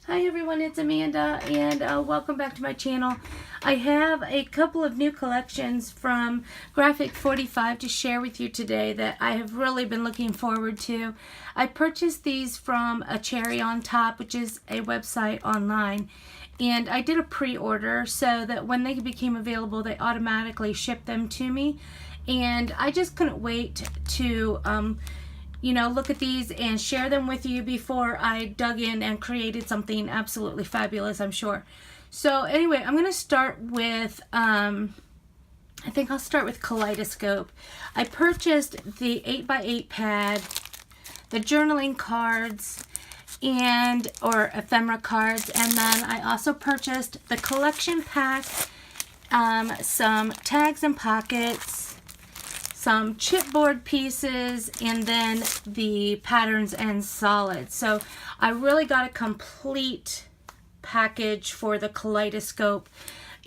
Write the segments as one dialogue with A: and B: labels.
A: Hi everyone, it's Amanda and welcome back to my channel. I have a couple of new collections from Graphic 45 to share with you today that I have really been looking forward to. I purchased these from a Cherry on Top, which is a website online, and I did a pre-order so that when they became available they automatically shipped them to me, and I just couldn't wait to look at these and share them with you before I dug in and created something absolutely fabulous, I'm sure. So anyway, I'm going to start with, I think I'll start with Kaleidoscope. I purchased the 8x8 pad, the journaling cards, or ephemera cards, and then I also purchased the collection pack, some tags and pockets, some chipboard pieces, and then the patterns and solids. So I really got a complete package for the Kaleidoscope.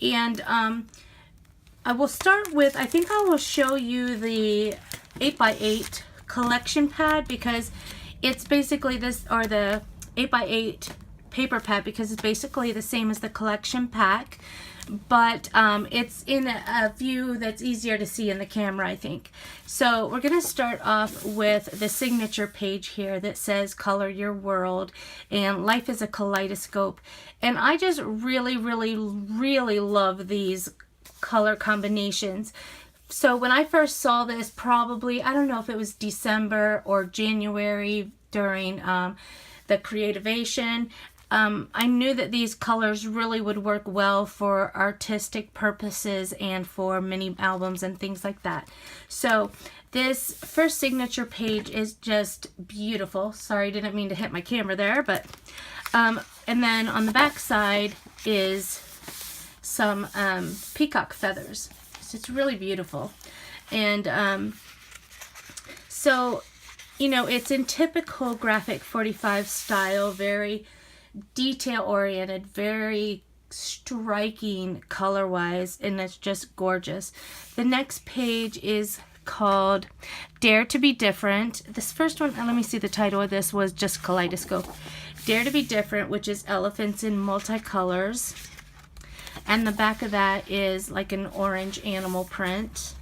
A: And I will start with, I think I will show you the 8x8 collection pad, because it's basically this, or the 8x8 paper pad, because it's basically the same as the collection pack, but it's in a view that's easier to see in the camera, I think. So we're going to start off with the signature page here that says color your world and life is a kaleidoscope. And I just really love these color combinations. So when I first saw this, probably, I don't know if it was December or January during the Creativation, I knew that these colors really would work well for artistic purposes and for mini albums and things like that. So this first signature page is just beautiful. Sorry, didn't mean to hit my camera there, but and then on the back side is some peacock feathers. So it's really beautiful. And so, it's in typical Graphic 45 style, very detail oriented, very striking color wise, and it's just gorgeous. The next page is called Dare to be Different. This first one, let me see, the title of this was just Kaleidoscope. Dare to be Different, which is elephants in multicolors, and the back of that is like an orange animal print.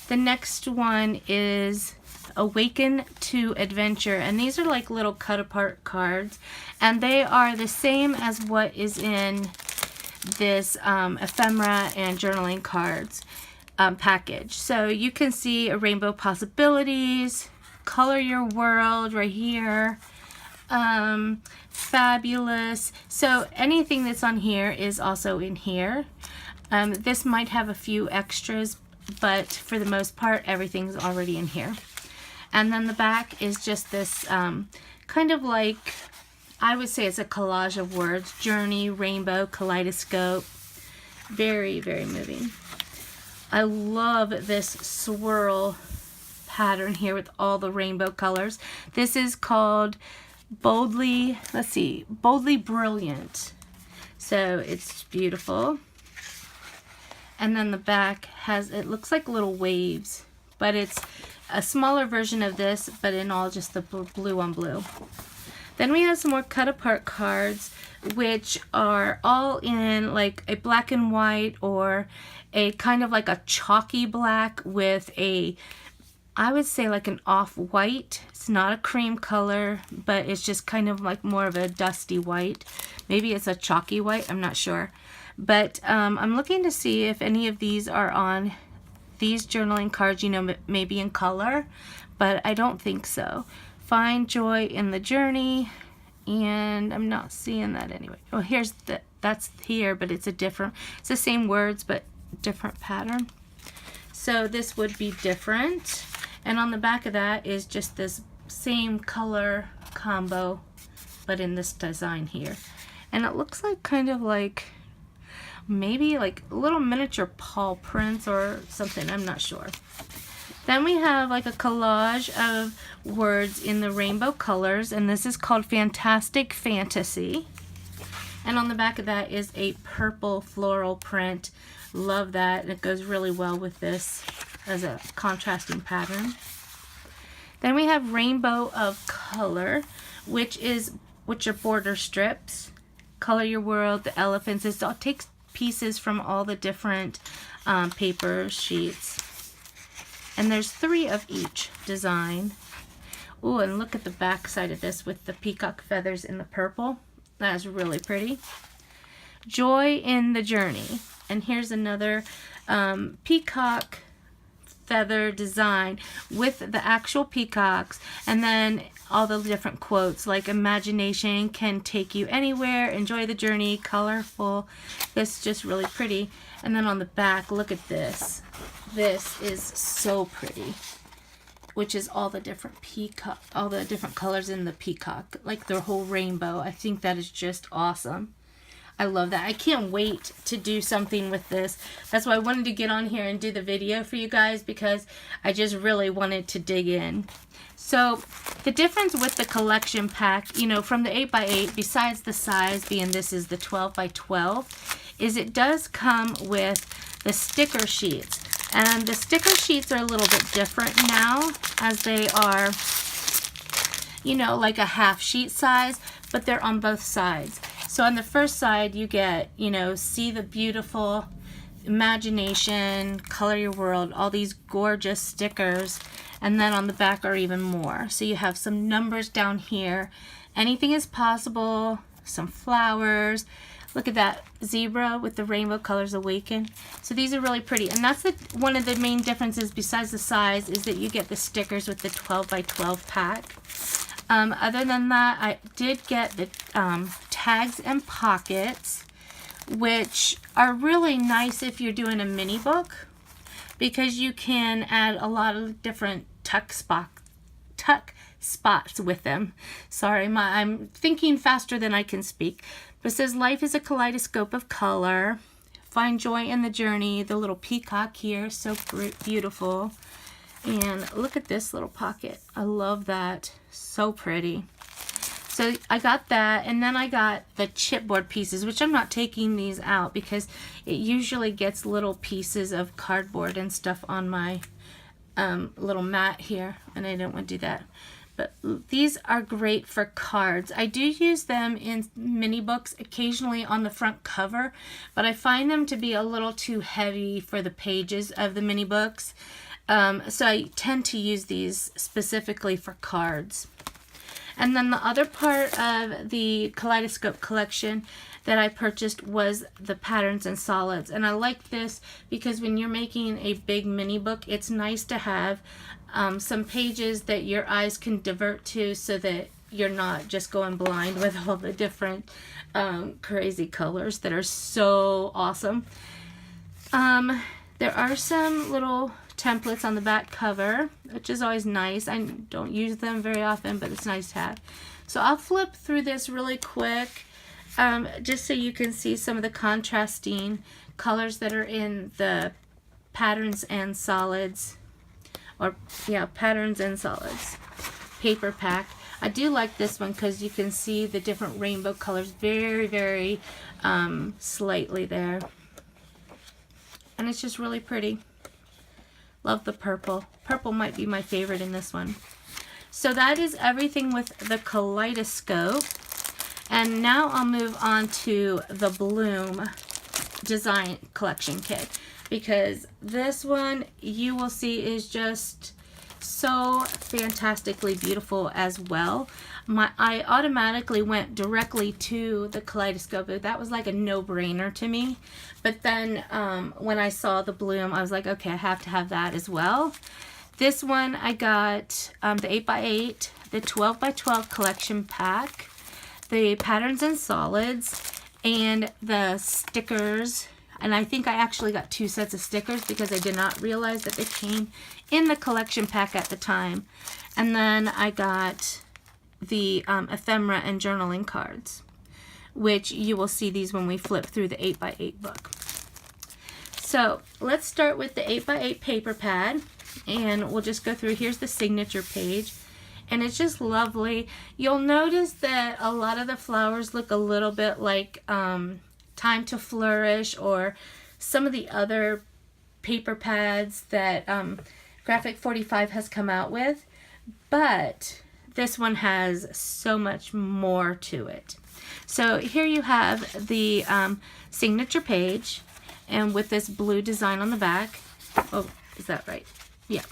A: The next one is Awaken to Adventure, and these are like little cut apart cards, and they are the same as what is in this ephemera and journaling cards package. So you can see a rainbow possibilities, color your world right here, fabulous. So anything that's on here is also in here. This might have a few extras, but for the most part everything's already in here. And then the back is just this kind of like, I would say it's a collage of words. Journey, rainbow, kaleidoscope. Very moving. I love this swirl pattern here with all the rainbow colors. This is called Boldly Brilliant. So it's beautiful. And then the back has, it looks like little waves, but it's a smaller version of this, but in all just the blue on blue. Then we have some more cut apart cards, which are all in like a black and white, or a kind of like a chalky black with a, I would say like an off-white. It's not a cream color, but it's just kind of like more of a dusty white. Maybe it's a chalky white, I'm not sure. But I'm looking to see if any of these are on these journaling cards, maybe in color, but I don't think so. Find joy in the journey, and I'm not seeing that anyway. Oh, here's that's here, but it's the same words, but different pattern. So this would be different. And on the back of that is just this same color combo, but in this design here. And it looks like kind of like, maybe like little miniature paw prints or something, I'm not sure. Then we have like a collage of words in the rainbow colors, and this is called Fantastic Fantasy. And on the back of that is a purple floral print. Love that, and it goes really well with this as a contrasting pattern. Then we have Rainbow of Color, which is which are border strips. Color Your World, the elephants. It all takes pieces from all the different paper sheets. And there's 3 of each design. Ooh, and look at the back side of this with the peacock feathers in the purple. That is really pretty. Joy in the Journey. And here's another peacock feather design with the actual peacocks, and then all the different quotes like imagination can take you anywhere, enjoy the journey, colorful. This is just really pretty. And then on the back, look at this. This is so pretty, which is all the different peacock, all the different colors in the peacock, like the whole rainbow. I think that is just awesome. I love that. I can't wait to do something with this. That's why I wanted to get on here and do the video for you guys, because I just really wanted to dig in. So the difference with the collection pack, you know, from the 8x8, besides the size being this is the 12x12, is it does come with the sticker sheets. And the sticker sheets are a little bit different now, as they are, you know, like a half sheet size, but they're on both sides. So on the first side, you get, you know, see the beautiful, imagination, color your world, all these gorgeous stickers. And then on the back are even more. So you have some numbers down here. Anything is possible, some flowers. Look at that zebra with the rainbow colors, Awaken. So these are really pretty. And that's one of the main differences besides the size, is that you get the stickers with the 12x12 pack. Other than that, I did get the tags and pockets, which are really nice if you're doing a mini book, because you can add a lot of different tuck spots with them. Sorry, I'm thinking faster than I can speak. But it says, life is a kaleidoscope of color. Find joy in the journey. The little peacock here, so beautiful. And look at this little pocket. I love that. So pretty. So I got that, and then I got the chipboard pieces, which I'm not taking these out because it usually gets little pieces of cardboard and stuff on my little mat here, and I don't want to do that. But these are great for cards. I do use them in mini books occasionally on the front cover, but I find them to be a little too heavy for the pages of the mini books. So I tend to use these specifically for cards. And then the other part of the Kaleidoscope collection that I purchased was the patterns and solids. And I like this because when you're making a big mini book, it's nice to have some pages that your eyes can divert to, so that you're not just going blind with all the different crazy colors that are so awesome. There are some little templates on the back cover, which is always nice. I don't use them very often, but it's nice to have. So I'll flip through this really quick, just so you can see some of the contrasting colors that are in the patterns and solids, or yeah, patterns and solids paper pack. I do like this one because you can see the different rainbow colors very slightly there, and it's just really pretty. Love the purple. Purple might be my favorite in this one. So that is everything with the Kaleidoscope. And now I'll move on to the Bloom design collection kit, because this one you will see is just so fantastically beautiful as well. I automatically went directly to the Kaleidoscope. That was like a no-brainer to me. But then when I saw the Bloom, I was like, okay, I have to have that as well. This one I got the 8x8, the 12x12 collection pack, the patterns and solids, and the stickers. And I think I actually got 2 sets of stickers because I did not realize that they came in the collection pack at the time. And then I got the ephemera and journaling cards, which you will see these when we flip through the 8x8 book. So let's start with the 8x8 paper pad, and we'll just go through. Here's the signature page, and it's just lovely. You'll notice that a lot of the flowers look a little bit like Time to Flourish, or some of the other paper pads that Graphic 45 has come out with, but this one has so much more to it. So here you have the signature page, and with this blue design on the back. Oh, is that right? Yeah.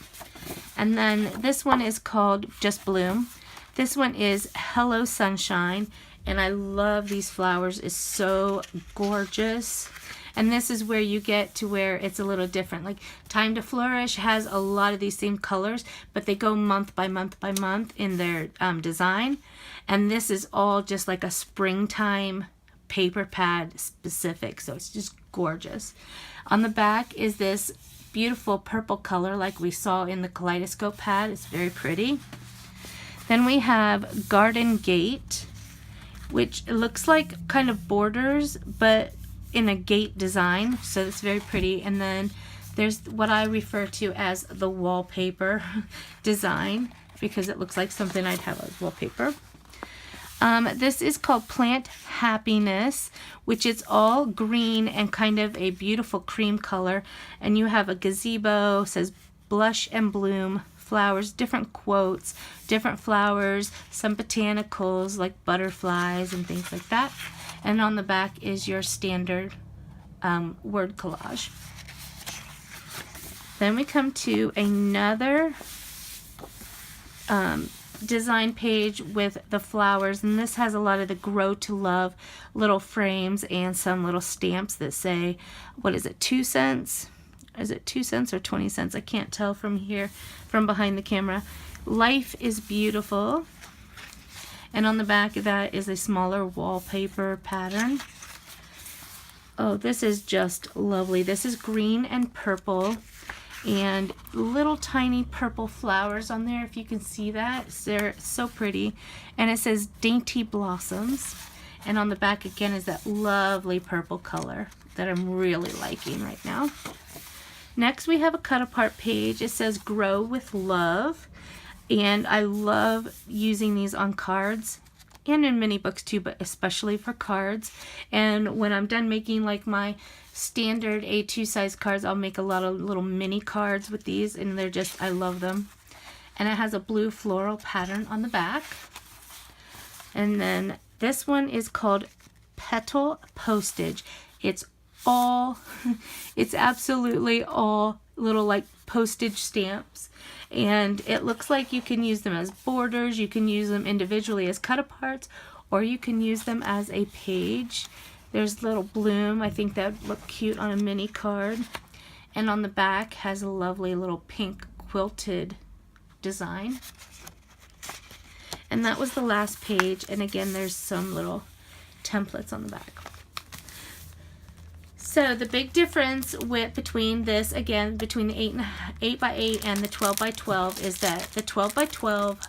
A: And then this one is called Just Bloom. This one is Hello Sunshine, and I love these flowers. It's so gorgeous. And this is where you get to where it's a little different. Like Time to Flourish has a lot of these same colors, but they go month by month by month in their design. And this is all just like a springtime paper pad specific, so it's just gorgeous. On the back is this beautiful purple color like we saw in the Kaleidoscope pad. It's very pretty. Then we have Garden Gate, which looks like kind of borders, but in a gate design, so it's very pretty. And then there's what I refer to as the wallpaper design, because it looks like something I'd have as wallpaper. This is called Plant Happiness, which is all green and kind of a beautiful cream color. And you have a gazebo, says Blush and Bloom, flowers, different quotes, different flowers, some botanicals like butterflies and things like that. And on the back is your standard word collage. Then we come to another design page with the flowers, and this has a lot of the Grow to Love little frames and some little stamps that say, what is it, 2 cents? Is it 2 cents or 20 cents? I can't tell from here, from behind the camera. Life is beautiful. And on the back of that is a smaller wallpaper pattern. Oh, this is just lovely. This is green and purple, and little tiny purple flowers on there, if you can see that. They're so pretty. And it says Dainty Blossoms. And on the back again is that lovely purple color that I'm really liking right now. Next we have a cut apart page. It says Grow with Love. And I love using these on cards and in mini books too, but especially for cards. And when I'm done making like my standard A2 size cards, I'll make a lot of little mini cards with these, and they're just, I love them. And it has a blue floral pattern on the back. And then this one is called Petal Postage. It's absolutely all little like postage stamps, and it looks like you can use them as borders, you can use them individually as cut aparts, or you can use them as a page. There's little bloom. I think that would look cute on a mini card. And on the back has a lovely little pink quilted design. And that was the last page, and again there's some little templates on the back. So the big difference between this, again, between the 8x8 and the 12x12 is that the 12x12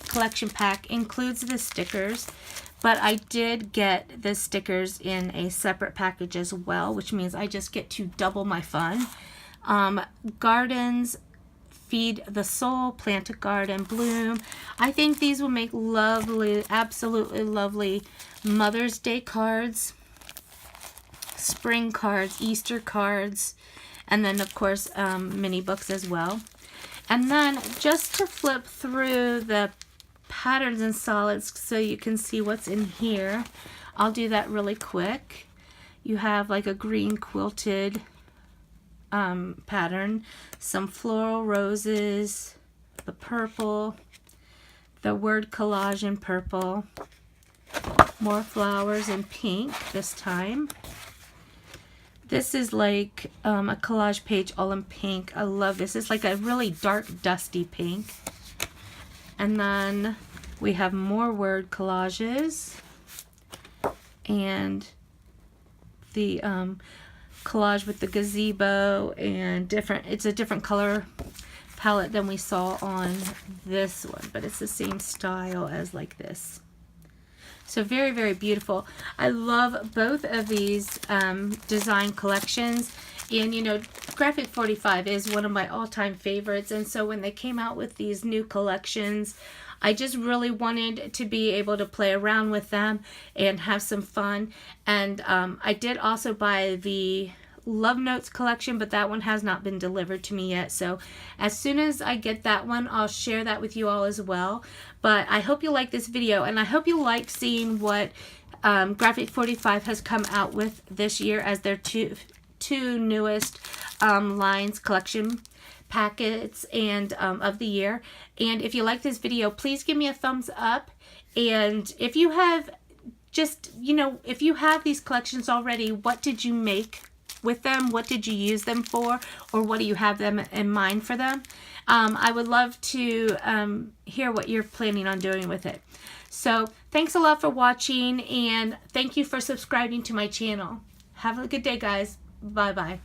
A: collection pack includes the stickers, but I did get the stickers in a separate package as well, which means I just get to double my fun. Gardens, Feed the Soul, Plant a Garden, Bloom. I think these will make lovely, absolutely lovely Mother's Day cards, spring cards, Easter cards, and then of course mini books as well. And then just to flip through the patterns and solids so you can see what's in here, I'll do that really quick. You have like a green quilted pattern, some floral roses, the purple, the word collage in purple, more flowers in pink this time. This is like a collage page all in pink. I love this. It's like a really dark, dusty pink. And then we have more word collages. And the collage with the gazebo and it's a different color palette than we saw on this one. But it's the same style as like this. So very, very beautiful. I love both of these design collections. And you know, Graphic 45 is one of my all-time favorites. And so when they came out with these new collections, I just really wanted to be able to play around with them and have some fun. And I did also buy the Love Notes collection, but that one has not been delivered to me yet. So as soon as I get that one, I'll share that with you all as well. But I hope you like this video, and I hope you like seeing what Graphic 45 has come out with this year as their two newest lines, collection packets and of the year. And if you like this video, please give me a thumbs up. And if you have just, if you have these collections already, what did you make with them? What did you use them for? Or what do you have them in mind for them? I would love to hear what you're planning on doing with it. So thanks a lot for watching, and thank you for subscribing to my channel. Have a good day, guys. Bye-bye.